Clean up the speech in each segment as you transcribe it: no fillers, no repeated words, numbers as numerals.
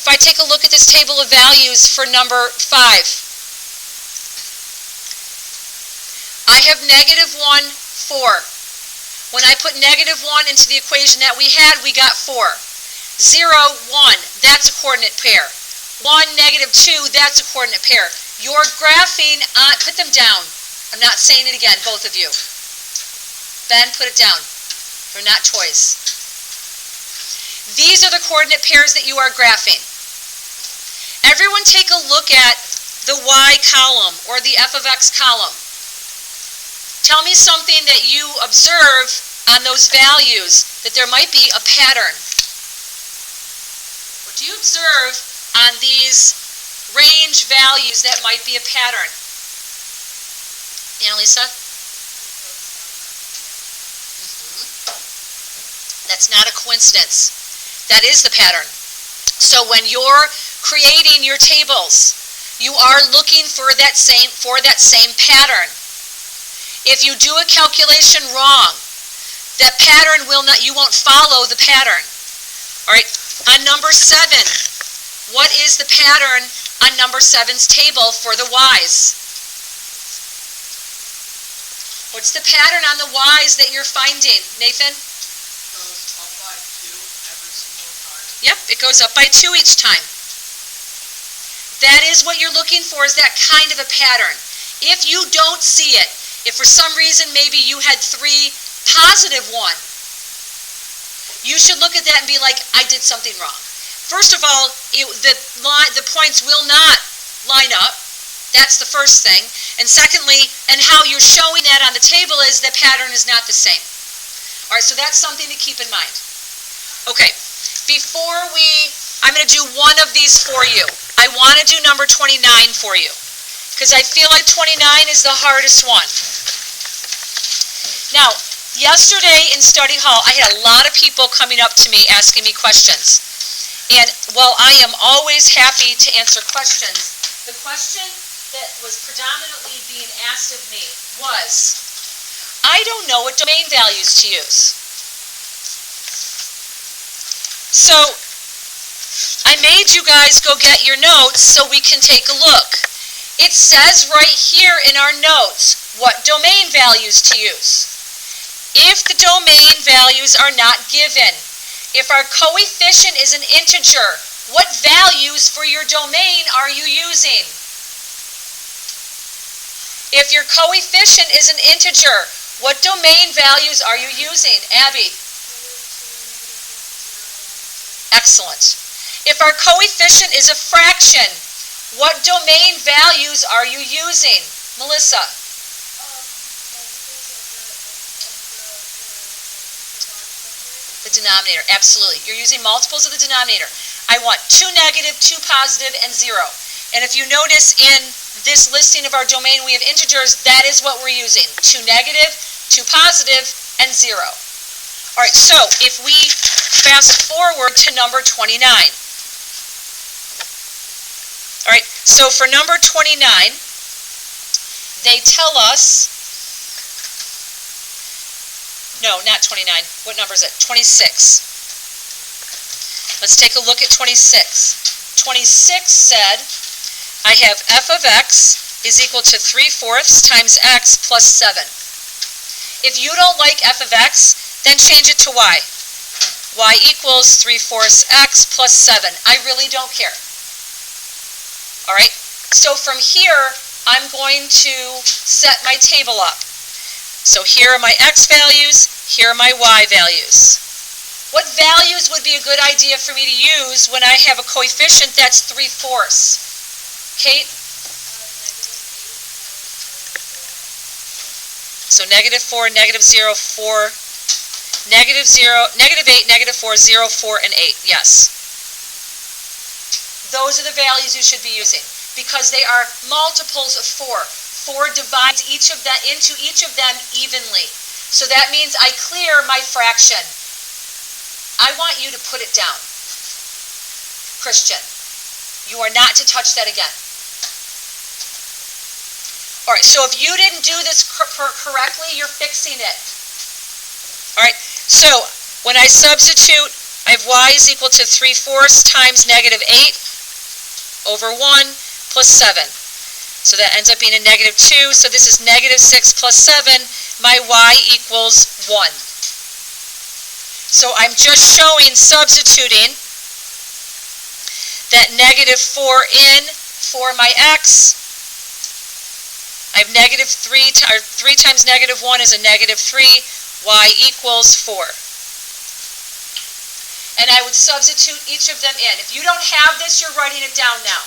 If I take a look at this table of values for number 5, I have -1, 4. When I put -1 into the equation that we had, we got 4. 0, 1, that's a coordinate pair. 1, -2, that's a coordinate pair. You're graphing on, put them down. I'm not saying it again, both of you. Ben, put it down. They're not toys. These are the coordinate pairs that you are graphing. Everyone take a look at the y column or the f of x column. Tell me something that you observe on those values that there might be a pattern. What do you observe on these range values that might be a pattern? Annalisa? That's not a coincidence. That is the pattern. So when you're creating your tables, you are looking for that same pattern. If you do a calculation wrong, that pattern you won't follow the pattern. All right, on number 7, what is the pattern on number 7's table for the y's? What's the pattern on the y's that you're finding, Nathan? Goes up by 2 every single time. Yep, it goes up by 2 each time. That is what you're looking for, is that kind of a pattern. If you don't see it, if for some reason maybe you had 3 +1, you should look at that and be like, I did something wrong. First of all, the points will not line up. That's the first thing. And secondly, and how you're showing that on the table is the pattern is not the same. All right, so that's something to keep in mind. Okay, I'm going to do one of these for you. I want to do number 29 for you because I feel like 29 is the hardest one. Now, yesterday in study hall, I had a lot of people coming up to me asking me questions. And while I am always happy to answer questions, the question that was predominantly being asked of me was, I don't know what domain values to use. So, I made you guys go get your notes so we can take a look. It says right here in our notes what domain values to use. If the domain values are not given, if our coefficient is an integer, what values for your domain are you using? If your coefficient is an integer, what domain values are you using? Abby? Excellent. If our coefficient is a fraction, what domain values are you using? Melissa? The denominator, absolutely. You're using multiples of the denominator. I want 2 negative, 2 positive, and 0. And if you notice in this listing of our domain, we have integers. That is what we're using. 2 negative, 2 positive, and 0. All right, so if we fast forward to number 29. All right, so for number 29, they tell us, no, not 29. What number is it? 26. Let's take a look at 26. 26 said, I have f of x is equal to 3/4 times x plus 7. If you don't like f of x, then change it to y. Y equals 3/4 x plus 7. I really don't care. All right, so from here, I'm going to set my table up. So here are my x values, here are my y values. What values would be a good idea for me to use when I have a coefficient that's 3/4? Kate? So -4, -0, 4, -0, -8, -4, 0, 4, and 8. Yes. Those are the values you should be using because they are multiples of 4. 4 divides into each of them evenly. So that means I clear my fraction. I want you to put it down. Christian, you are not to touch that again. All right, so if you didn't do this correctly, you're fixing it. All right, so when I substitute, I have y is equal to 3/4 times negative 8 over 1 plus 7. So that ends up being a negative 2. So this is negative 6 plus 7. My y equals 1. So I'm just showing, substituting that negative 4 in for my x. I have negative 3 times negative 1 is a negative 3. Y equals 4. And I would substitute each of them in. If you don't have this, you're writing it down now.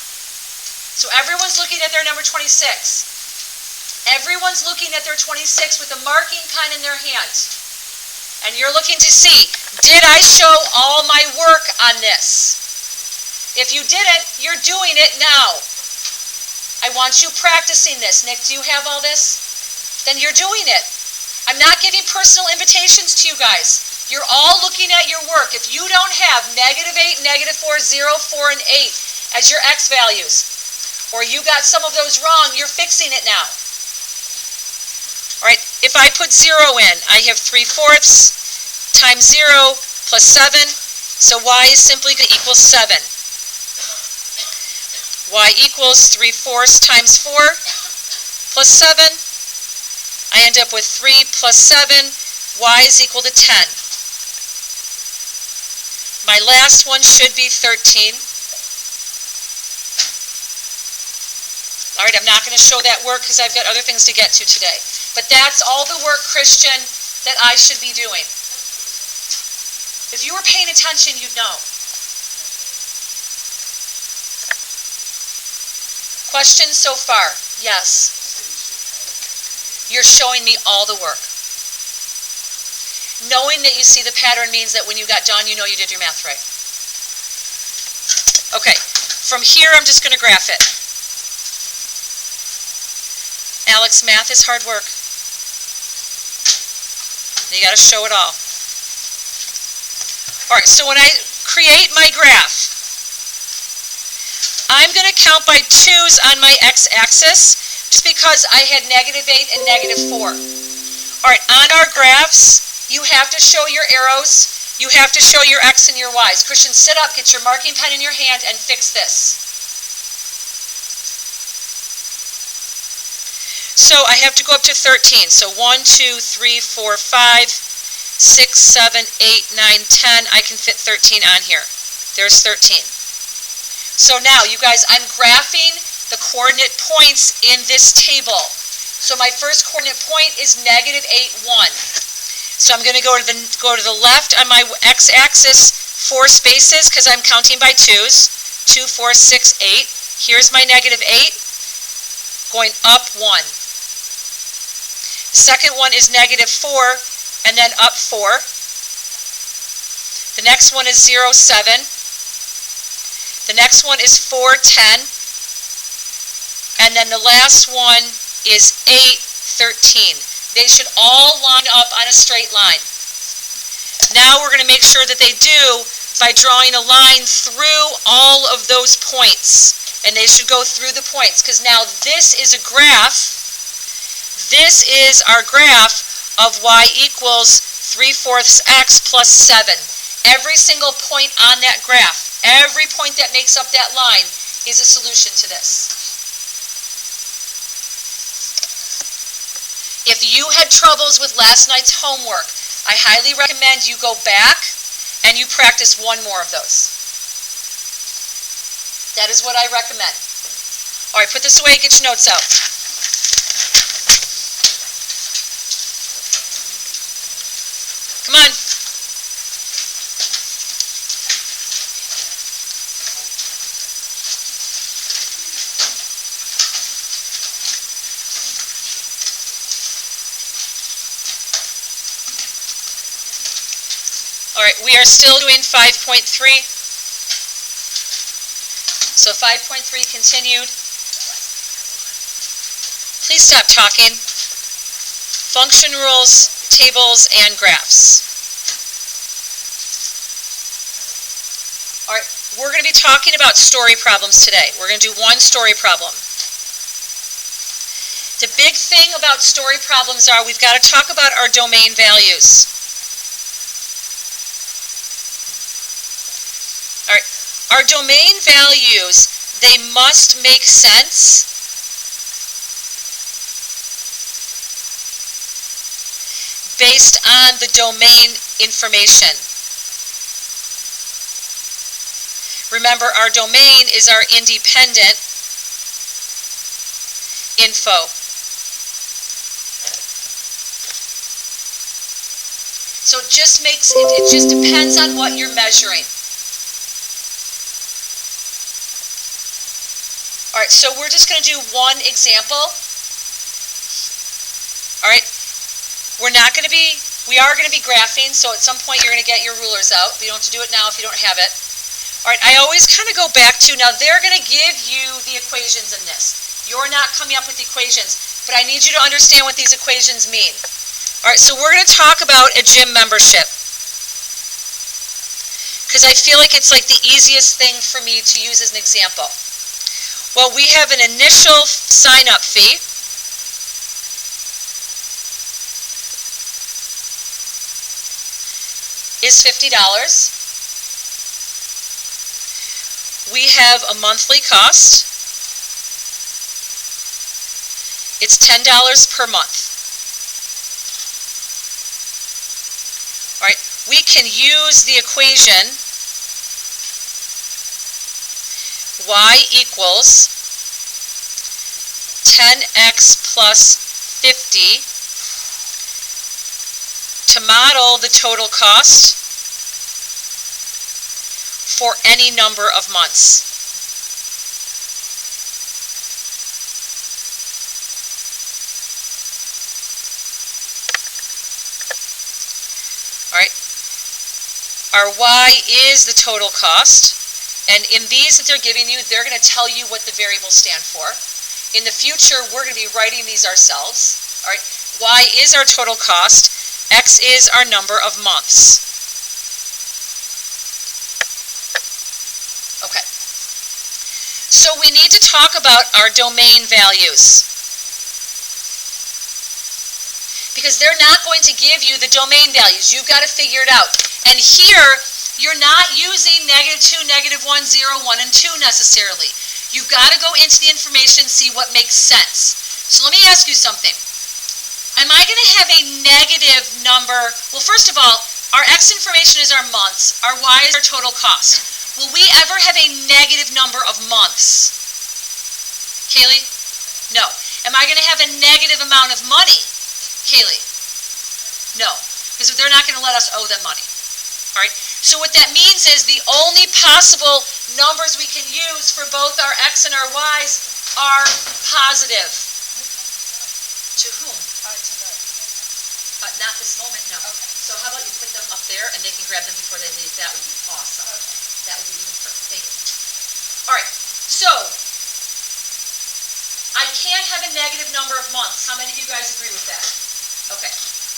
So everyone's looking at their number 26. Everyone's looking at their 26 with a marking pen in their hand. And you're looking to see, did I show all my work on this? If you didn't, you're doing it now. I want you practicing this. Nick, do you have all this? Then you're doing it. I'm not giving personal invitations to you guys. You're all looking at your work. If you don't have negative 8, negative 4, 0, 4, and 8 as your x values, or you got some of those wrong, you're fixing it now. All right, if I put 0 in, I have 3/4 times 0 plus 7, so y is simply going to equal 7. Y equals 3/4 times 4 plus 7. I end up with 3 plus 7. Y is equal to 10. My last one should be 13. All right, I'm not going to show that work because I've got other things to get to today. But that's all the work, Christian, that I should be doing. If you were paying attention, you'd know. Questions so far? Yes. You're showing me all the work. Knowing that you see the pattern means that when you got done, you know you did your math right. Okay, from here I'm just going to graph it. Alex, math is hard work. You got to show it all. All right, so when I create my graph, I'm going to count by 2's on my x-axis just because I had negative 8 and negative 4. All right, on our graphs, you have to show your arrows. You have to show your x and your y's. Christian, sit up, get your marking pen in your hand, and fix this. So I have to go up to 13. So 1, 2, 3, 4, 5, 6, 7, 8, 9, 10. I can fit 13 on here. There's 13. So now, you guys, I'm graphing the coordinate points in this table. So my first coordinate point is negative 8, 1. So I'm going to go to the left on my x-axis 4 spaces because I'm counting by 2's. 2, 4, 6, 8. Here's my negative 8, going up 1. The second one is negative 4, and then up 4. The next one is 0, 7. The next one is 4, 10. And then the last one is 8, 13. They should all line up on a straight line. Now we're going to make sure that they do by drawing a line through all of those points. And they should go through the points because now this is a graph. This is our graph of y equals 3/4 x plus 7. Every single point on that graph, every point that makes up that line is a solution to this. If you had troubles with last night's homework, I highly recommend you go back and you practice one more of those. That is what I recommend. All right, put this away, get your notes out. Come on. All right, we are still doing 5.3. So 5.3 continued. Please stop talking. Function rules, tables, and graphs. All right, we're going to be talking about story problems today. We're going to do one story problem. The big thing about story problems are we've got to talk about our domain values. Our domain values, they must make sense based on the domain information. Remember, our domain is our independent info. So it just depends on what you're measuring. All right, so we're just going to do one example. All right, we are going to be graphing, so at some point you're going to get your rulers out. But you don't have to do it now if you don't have it. All right, I always kind of go back to, now they're going to give you the equations in this. You're not coming up with the equations, but I need you to understand what these equations mean. All right, so we're going to talk about a gym membership, because I feel like it's like the easiest thing for me to use as an example. Well, we have an initial sign-up fee. Is $50. We have a monthly cost. It's $10 per month. All right, we can use the equation y equals 10x plus 50 to model the total cost for any number of months. All right. Our y is the total cost, and in these that they're giving you, they're going to tell you what the variables stand for. In the future, we're going to be writing these ourselves. All right. Y is our total cost. X is our number of months. Okay. So we need to talk about our domain values, because they're not going to give you the domain values. You've got to figure it out. And here, you're not using -2, -1, 0, 1, and 2 necessarily. You've got to go into the information and see what makes sense. So let me ask you something. Am I going to have a negative number? Well, first of all, our X information is our months. Our Y is our total cost. Will we ever have a negative number of months? Kaylee? No. Am I going to have a negative amount of money? Kaylee? No. Because they're not going to let us owe them money. All right? So what that means is the only possible numbers we can use for both our X and our Y's are positive. To whom? Not this moment, no. Okay. So how about you put them up there and they can grab them before they leave? That would be awesome. Okay. That would be even perfect. Thank you. All right. So I can't have a negative number of months. How many of you guys agree with that? Okay.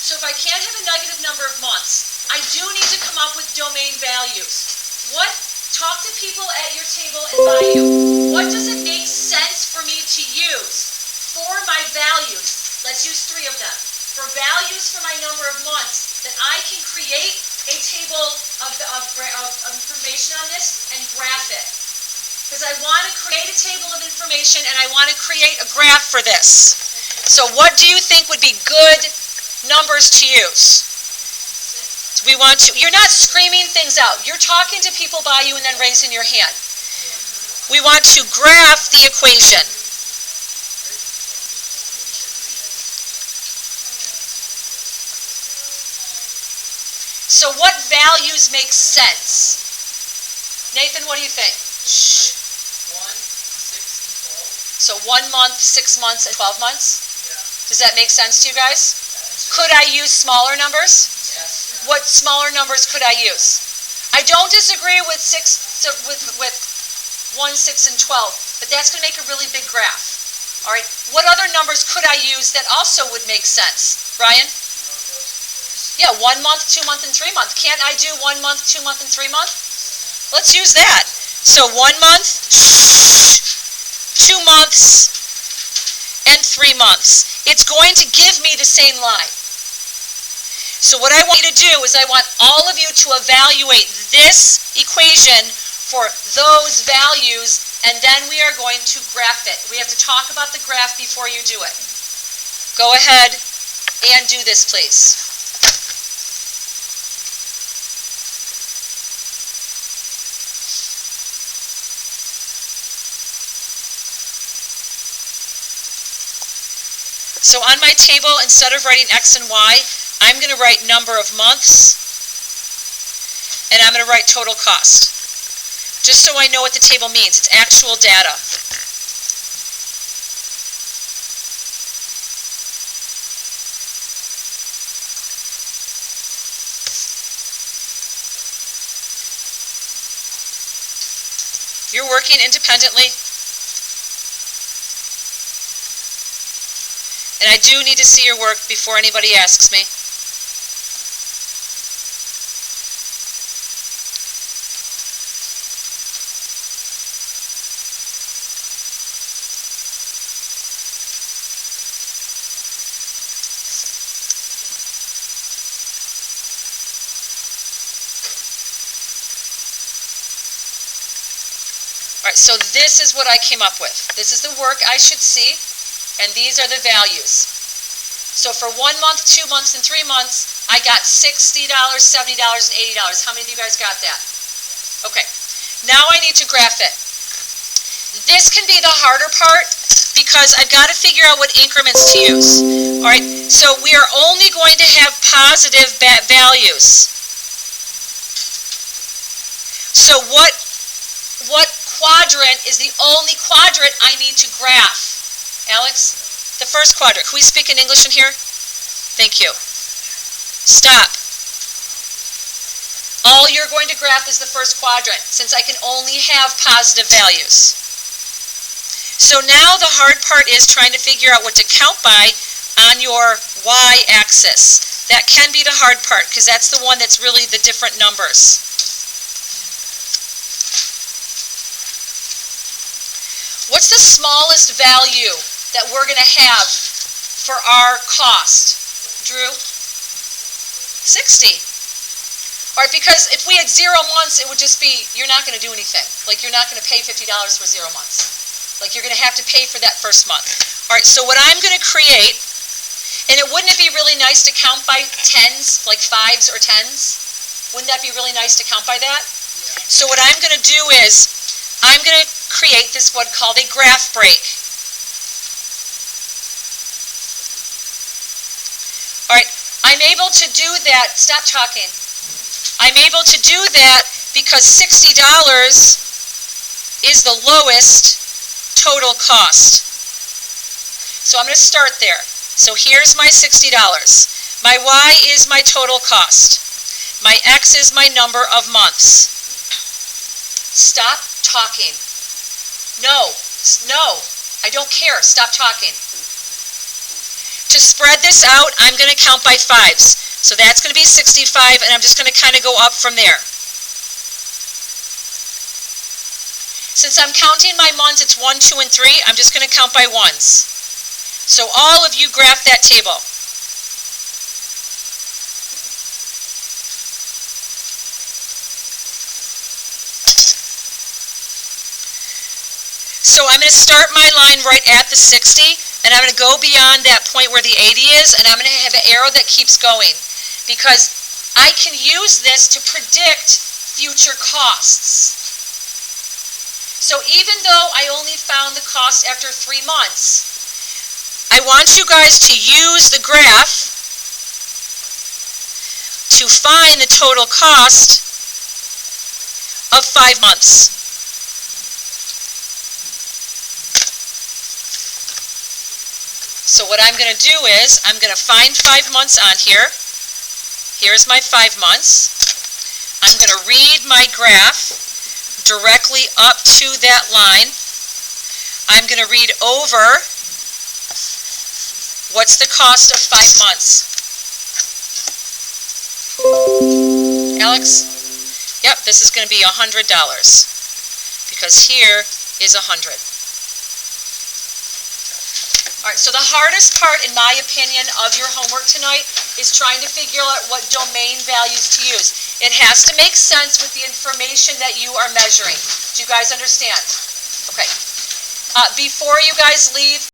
So if I can't have a negative number of months, I do need to come up with domain values. Talk to people at your table and by you. What does it make sense for me to use for my values? Let's use 3 of them. For values for my number of months, that I can create a table of information on this and graph it. Because I want to create a table of information and I want to create a graph for this. So what do you think would be good numbers to use? You're not screaming things out. You're talking to people by you and then raising your hand. We want to graph the equation. So what values make sense? Nathan, what do you think? 1, 6, and 12. So 1 month, 6 months, and 12 months? Yeah. Does that make sense to you guys? Could I use smaller numbers? Yes. What smaller numbers could I use? I don't disagree with 1, 6, and 12, but that's going to make a really big graph. All right. What other numbers could I use that also would make sense? Ryan? Yeah, 1 month, 2 month, and 3 month. Can't I do 1 month, 2 month, and 3 month? Let's use that. So 1 month, 2 months, and 3 months. It's going to give me the same line. So what I want you to do is I want all of you to evaluate this equation for those values, and then we are going to graph it. We have to talk about the graph before you do it. Go ahead and do this, please. So on my table, instead of writing X and Y, I'm going to write number of months, and I'm going to write total cost. Just so I know what the table means. It's actual data. You're working independently. And I do need to see your work before anybody asks me. All right, so this is what I came up with. This is the work I should see. And these are the values. So for 1 month, 2 months, and 3 months, I got $60, $70, and $80. How many of you guys got that? Okay. Now I need to graph it. This can be the harder part because I've got to figure out what increments to use. All right. So we are only going to have positive values. So what quadrant is the only quadrant I need to graph? Alex, the first quadrant. Can we speak in English in here? Thank you. Stop. All you're going to graph is the first quadrant, since I can only have positive values. So now the hard part is trying to figure out what to count by on your y-axis. That can be the hard part, because that's the one that's really the different numbers. What's the smallest value that we're going to have for our cost? Drew? 60. All right, because if we had 0 months, it would just be, you're not going to do anything. Like, you're not going to pay $50 for 0 months. Like, you're going to have to pay for that first month. All right, so what I'm going to create, and wouldn't it be really nice to count by tens, like 5s or 10s? Wouldn't that be really nice to count by that? Yeah. So what I'm going to do is, I'm going to create this what's called a graph break. All right, I'm able to do that. Stop talking. I'm able to do that because $60 is the lowest total cost. So I'm going to start there. So here's my $60. My Y is my total cost. My X is my number of months. Stop talking. No, I don't care. Stop talking. To spread this out, I'm going to count by 5s. So that's going to be 65, and I'm just going to kind of go up from there. Since I'm counting my months, it's 1, 2, and 3, I'm just going to count by 1s. So all of you graph that table. So I'm going to start my line right at the 60. And I'm going to go beyond that point where the 80 is, and I'm going to have an arrow that keeps going. Because I can use this to predict future costs. So even though I only found the cost after 3 months, I want you guys to use the graph to find the total cost of 5 months. So what I'm going to do is, I'm going to find 5 months on here. Here's my 5 months. I'm going to read my graph directly up to that line. I'm going to read over what's the cost of 5 months. Alex? Yep, this is going to be $100 because here is 100. All right, so the hardest part, in my opinion, of your homework tonight is trying to figure out what domain values to use. It has to make sense with the information that you are measuring. Do you guys understand? Okay. Before you guys leave,